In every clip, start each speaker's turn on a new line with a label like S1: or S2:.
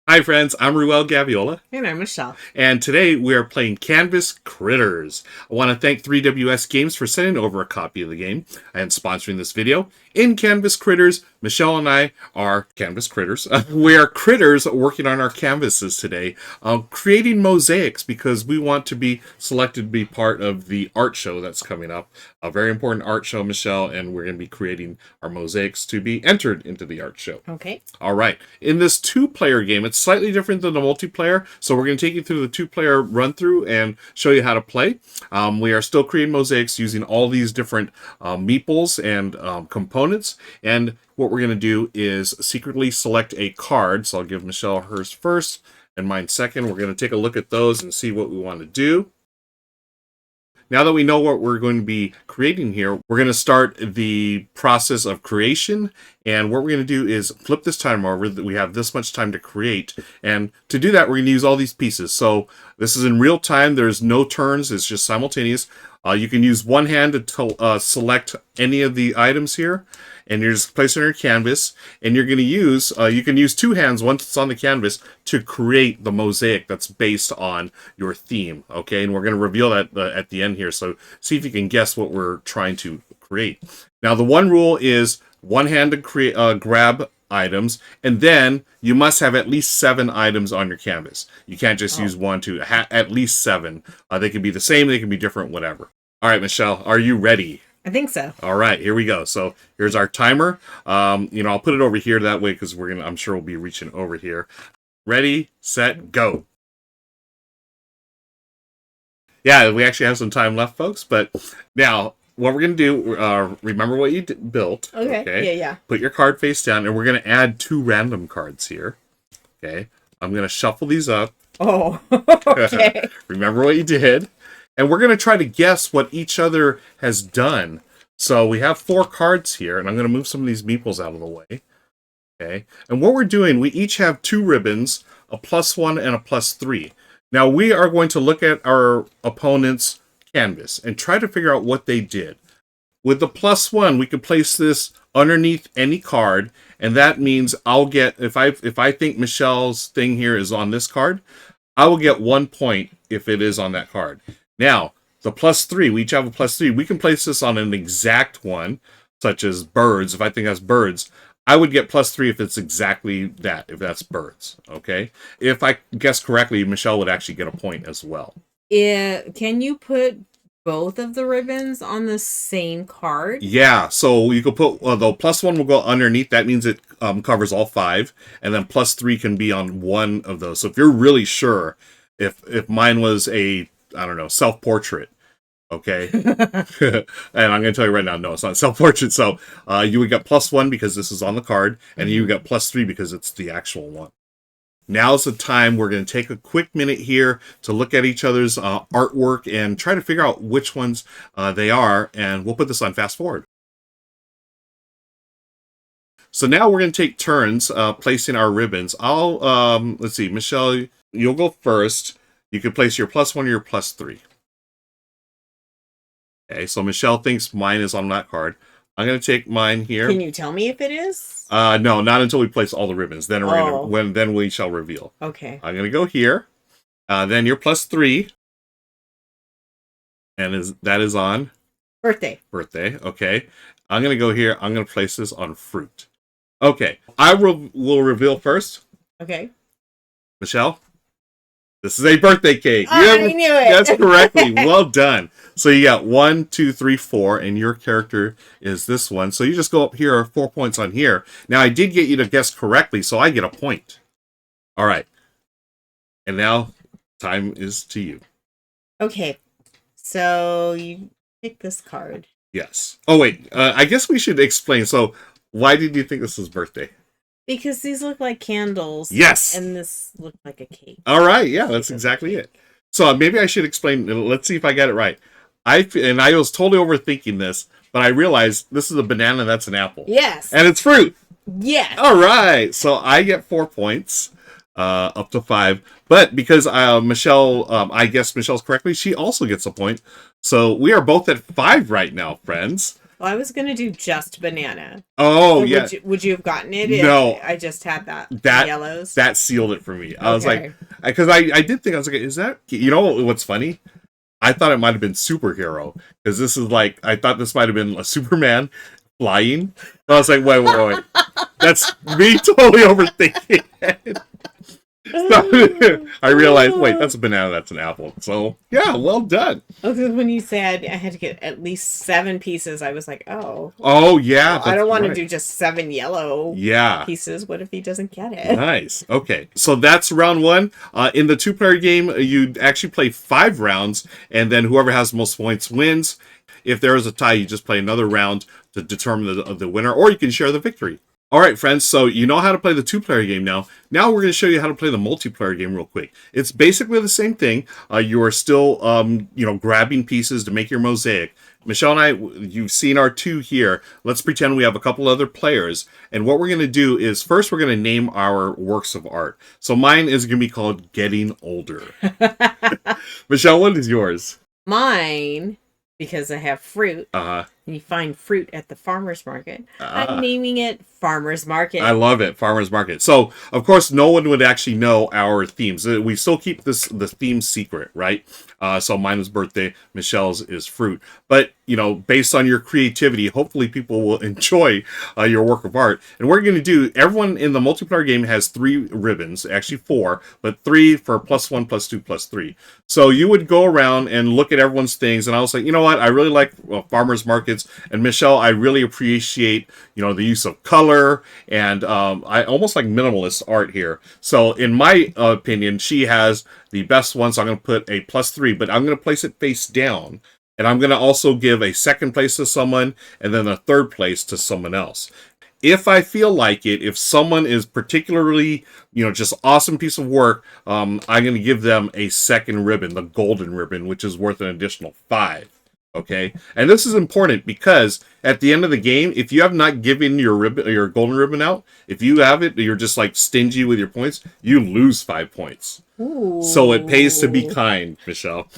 S1: Hi friends, I'm Ruel Gaviola.
S2: And I'm Michelle.
S1: And today we are playing Canvas Critters. I want to thank 3WS Games for sending over a copy of the game and sponsoring this video. In Canvas Critters, Michelle and I are Canvas Critters. We are critters working on our canvases today, creating mosaics because we want to be selected to be part of the art show that's coming up. A very important art show, Michelle, and we're going to be creating our mosaics to be entered into the art show.
S2: Okay.
S1: All right. In this two-player game, it's slightly different than the multiplayer, so we're going to take you through the two-player run-through and show you how to play. We are still creating mosaics using all these different meeples and components, and what we're going to do is secretly select a card. So I'll give Michelle hers first and mine second. We're going to take a look at those and see what we want to do. Now that we know what we're going to be creating here, we're going to start the process of creation. And what we're going to do is flip this timer over. We have this much time to create. And to do that, we're going to use all these pieces. So this is in real time. There's no turns. It's just simultaneous. You can use one hand to select any of the items here. And you're just placing on your canvas. And you're going to use, you can use two hands once it's on the canvas to create the mosaic that's based on your theme. Okay, and we're going to reveal that at the end here. So see if you can guess what we're trying to create. Now, the one rule is one hand to create, grab items, and then you must have at least 7 items on your canvas. You can't just use one, two, at least 7. They can be the same, they can be different, whatever. All right, Michelle, are you ready?
S2: I think so.
S1: All right, here we go. So here's our timer. I'll put it over here that way because I'm sure we'll be reaching over here. Ready, set, go. Yeah, we actually have some time left, folks. But now, what we're going to do, remember what you built.
S2: Okay. Yeah.
S1: Put your card face down, and we're going to add 2 random cards here. Okay. I'm going to shuffle these up.
S2: Oh, okay.
S1: Remember what you did. And we're going to try to guess what each other has done. So we have 4 cards here, and I'm going to move some of these meeples out of the way. Okay. And what we're doing, we each have 2 ribbons, a +1 and a +3. Now we are going to look at our opponent's canvas and try to figure out what they did. With the +1, we can place this underneath any card, and that means I'll get, if I think Michelle's thing here is on this card, I will get 1 point if it is on that card. Now, the +3, we each have a +3. We can place this on an exact one, such as birds. If I think that's birds, I would get +3 if it's exactly that, if that's birds, okay? If I guess correctly, Michelle would actually get a point as well.
S2: Can you put both of the ribbons on the same card?
S1: Yeah, so you could put, the +1 will go underneath. That means it covers all 5, and then +3 can be on one of those. So if you're really sure, if mine was a, I don't know, self-portrait, okay? And I'm going to tell you right now, no, it's not self-portrait. So you would get +1 because this is on the card, and you would get +3 because it's the actual one. Now's the time we're going to take a quick minute here to look at each other's artwork and try to figure out which ones they are, and we'll put this on fast forward. So now we're going to take turns placing our ribbons. Let's see, Michelle, you'll go first. You can place your +1 or your +3. Okay, so Michelle thinks mine is on that card. I'm going to take mine here.
S2: Can you tell me if it is?
S1: No, not until we place all the ribbons. Then then we shall reveal.
S2: Okay.
S1: I'm going to go here. Then your +3. And that is on?
S2: Birthday.
S1: Birthday, okay. I'm going to go here. I'm going to place this on fruit. Okay, I will reveal first.
S2: Okay.
S1: Michelle? This is a birthday cake.
S2: I knew it.
S1: Guessed correctly. Well done. So you got 1, 2, 3, 4, and your character is this one. So you just go up here, 4 points on here. Now I did get you to guess correctly, so I get a point. All right. And now time is to you.
S2: Okay. So you pick this card.
S1: Yes. Oh wait. I guess we should explain. So why did you think this was birthday?
S2: Because these look like candles.
S1: Yes.
S2: And this looked like a cake.
S1: All right. Yeah, that's exactly it. So maybe I should explain. Let's see if I got it right. I was totally overthinking this, but I realized this is a banana, that's an apple.
S2: Yes.
S1: And it's fruit.
S2: Yes.
S1: All right. So I get 4 points, up to 5. But because Michelle, I guessed Michelle's correctly, she also gets a point. So we are both at 5 right now, friends.
S2: Well, I was gonna do just banana.
S1: Oh
S2: So
S1: yeah.
S2: would you have gotten it?
S1: No.
S2: If I just had that yellows.
S1: That sealed it for me. I was like,
S2: Okay.
S1: because I did think, I was like, is that, you know what's funny? I thought it might have been superhero, because this is like, I thought this might have been a Superman flying. I was like, wait. That's me totally overthinking it. So, I realized, wait, that's a banana, that's an apple. So, yeah, well done.
S2: Okay, when you said I had to get at least 7 pieces, I was like, oh.
S1: Oh, yeah.
S2: Well, I don't want to do just 7 yellow pieces. What if he doesn't get it?
S1: Nice. Okay, so that's round 1. In the 2-player game, you actually play 5 rounds, and then whoever has the most points wins. If there is a tie, you just play another round to determine the winner, or you can share the victory. All right, friends, so you know how to play the 2-player game now. Now we're going to show you how to play the multiplayer game real quick. It's basically the same thing. You are still, grabbing pieces to make your mosaic. Michelle and I, you've seen our 2 here. Let's pretend we have a couple other players. And what we're going to do is, first we're going to name our works of art. So mine is going to be called Getting Older. Michelle, what is yours?
S2: Mine, because I have fruit,
S1: Uh-huh.
S2: and you find fruit at the farmer's market, I'm naming it Farmer's Market.
S1: I love it, Farmer's Market. So, of course, no one would actually know our themes. We still keep the theme secret, right? So mine is birthday, Michelle's is fruit. But, based on your creativity, hopefully people will enjoy your work of art. And what we're going to do, everyone in the multiplayer game has 3 ribbons, actually 4, but 3 for +1, +2, +3. So you would go around and look at everyone's things, and I was like, you know what, I really like farmers markets, and Michelle, I really appreciate, the use of color, and I almost like minimalist art here. So in my opinion, she has the best one, so I'm going to put a +3, but I'm going to place it face down. And I'm going to also give a 2nd place to someone, and then a 3rd place to someone else. If I feel like it, if someone is particularly, just awesome piece of work, I'm going to give them a 2nd ribbon, the golden ribbon, which is worth an additional 5. Okay? And this is important because at the end of the game, if you have not given your golden ribbon out, if you have it, you're just like stingy with your points, you lose 5 points.
S2: Ooh.
S1: So it pays to be kind, Michelle.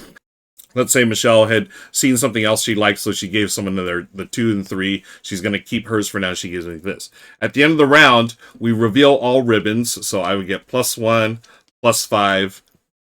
S1: Let's say Michelle had seen something else she liked, so she gave someone the 2 and 3. She's going to keep hers for now. She gives me this. At the end of the round, we reveal all ribbons. So I would get +1, +5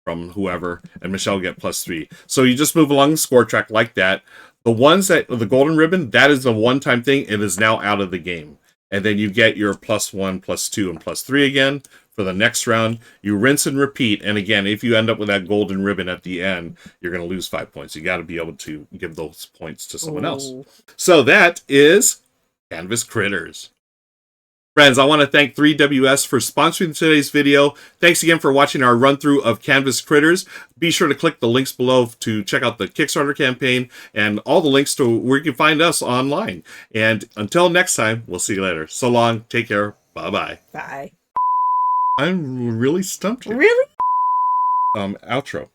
S1: from whoever, and Michelle would get +3. So you just move along the score track like that. The ones that the golden ribbon, that is a one-time thing. It is now out of the game. And then you get your +1, +2, and +3 again. For the next round, you rinse and repeat. And again, if you end up with that golden ribbon at the end, you're going to lose 5 points. You got to be able to give those points to someone else. So that is Canvas Critters. Friends, I want to thank 3WS for sponsoring today's video. Thanks again for watching our run-through of Canvas Critters. Be sure to click the links below to check out the Kickstarter campaign and all the links to where you can find us online. And until next time, we'll see you later. So long. Take care. Bye-bye.
S2: Bye.
S1: I'm really stumped here.
S2: Really?
S1: Outro.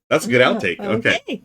S1: That's a good outtake. Okay.